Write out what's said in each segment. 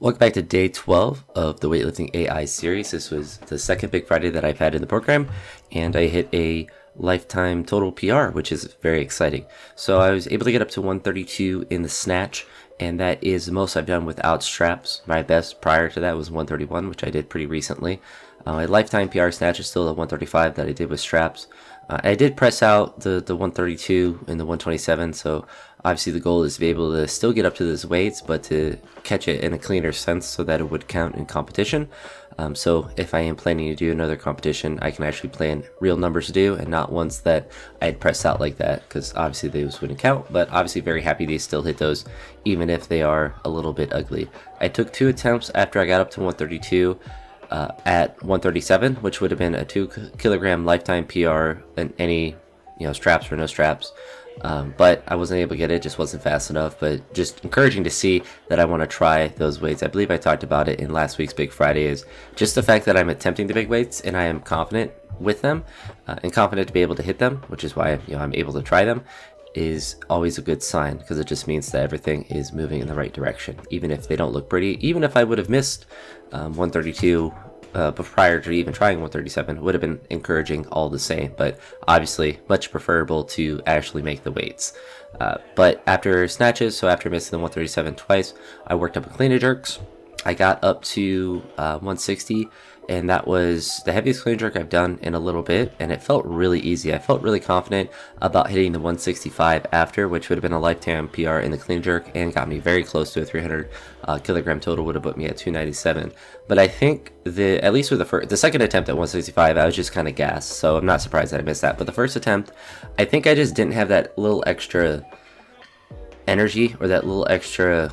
Welcome back to day 12 of the Weightlifting.Ai series. This was the second Big Friday that I've had in the program, and I hit a lifetime total PR, which is very exciting. So I was able to get up to 132 in the snatch, and that is the most I've done without straps. My best prior to that was 131, which I did pretty recently. My lifetime PR snatch is still the 135 that I did with straps. I did press out the 132 and the 127, so obviously the goal is to be able to still get up to those weights, but to catch it in a cleaner sense so that it would count in competition. So if I am planning to do another competition, I can actually plan real numbers to do and not ones that I had pressed out like that, because obviously those wouldn't count, but obviously very happy they still hit those, even if they are a little bit ugly. I took 2 attempts after I got up to 132. At 137, which would have been a 2 kilogram lifetime PR in any, straps or no straps. But I wasn't able to get it, just wasn't fast enough. But just encouraging to see that I want to try those weights. I believe I talked about it in last week's Big Friday, is just the fact that I'm attempting the big weights and I am confident with them and confident to be able to hit them, which is why I'm able to try them, is always a good sign, because it just means that everything is moving in the right direction, even if they don't look pretty. Even if I would have missed 132 but prior to even trying 137, would have been encouraging all the same, but obviously much preferable to actually make the weights. But after snatches, so after missing the 137 twice, I worked up a clean and jerks. I got up to 160, and that was the heaviest clean jerk I've done in a little bit, and it felt really easy. I felt really confident about hitting the 165 after, which would have been a lifetime PR in the clean jerk and got me very close to a 300 kilogram total, would have put me at 297. But I think at least with the second attempt at 165, I was just kind of gassed, so I'm not surprised that I missed that. But the first attempt, I think I just didn't have that little extra energy or that little extra,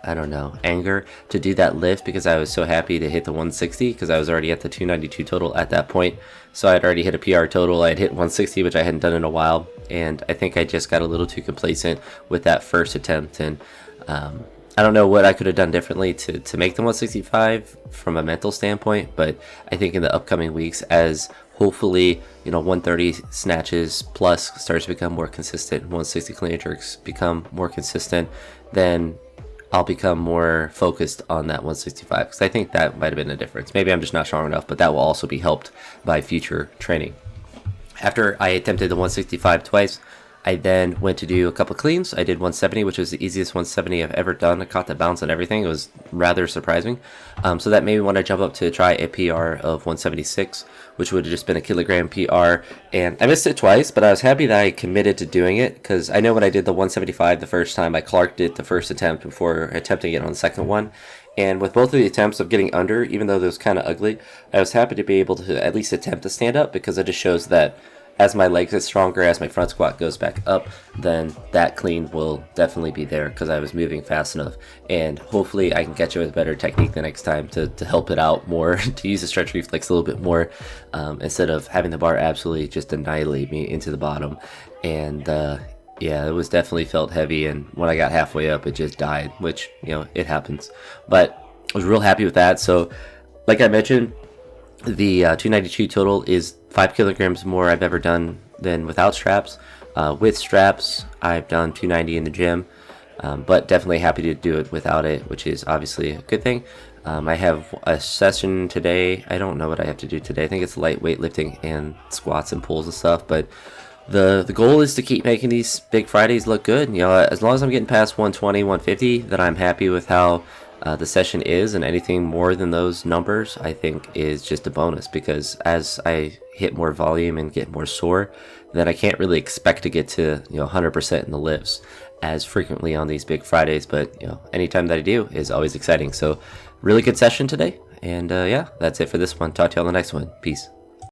I don't know, anger to do that lift, because I was so happy to hit the 160, because I was already at the 292 total at that point. So I'd already hit a PR total. I'd hit 160, which I hadn't done in a while, and I think I just got a little too complacent with that first attempt, and I don't know what I could have done differently to make the 165 from a mental standpoint, but I think in the upcoming weeks, as hopefully 130 snatches plus starts to become more consistent, 160 clean and jerks become more consistent, then I'll become more focused on that 165, because I think that might have been the difference. Maybe I'm just not strong enough, but that will also be helped by future training. After I attempted the 165 twice, I then went to do a couple cleans. I did 170, which was the easiest 170 I've ever done. I caught the bounce and everything. It was rather surprising. So that made me want to jump up to try a PR of 176, which would have just been a kilogram PR. And I missed it twice, but I was happy that I committed to doing it, because I know when I did the 175 the first time, I clarked it the first attempt before attempting it on the second one. And with both of the attempts of getting under, even though they was kind of ugly, I was happy to be able to at least attempt to stand up, because it just shows that as my legs get stronger, as my front squat goes back up, then that clean will definitely be there, because I was moving fast enough. And hopefully I can catch it with better technique the next time to help it out more, to use the stretch reflex a little bit more, instead of having the bar absolutely just annihilate me into the bottom. And yeah, it was definitely felt heavy, and when I got halfway up, it just died, which, it happens. But I was real happy with that. So like I mentioned, the 292 total is 5 kilograms more I've ever done than without straps. With straps, I've done 290 in the gym, but definitely happy to do it without it, which is obviously a good thing. I have a session today. I don't know what I have to do today. I think it's light weightlifting and squats and pulls and stuff, but the goal is to keep making these Big Fridays look good. As long as I'm getting past 120, 150, then I'm happy with how the session is, and anything more than those numbers I think is just a bonus, because as I hit more volume and get more sore, then I can't really expect to get to 100% in the lifts as frequently on these Big Fridays, but anytime that I do is always exciting. So really good session today, and yeah, that's it for this one. Talk to you on the next one. Peace.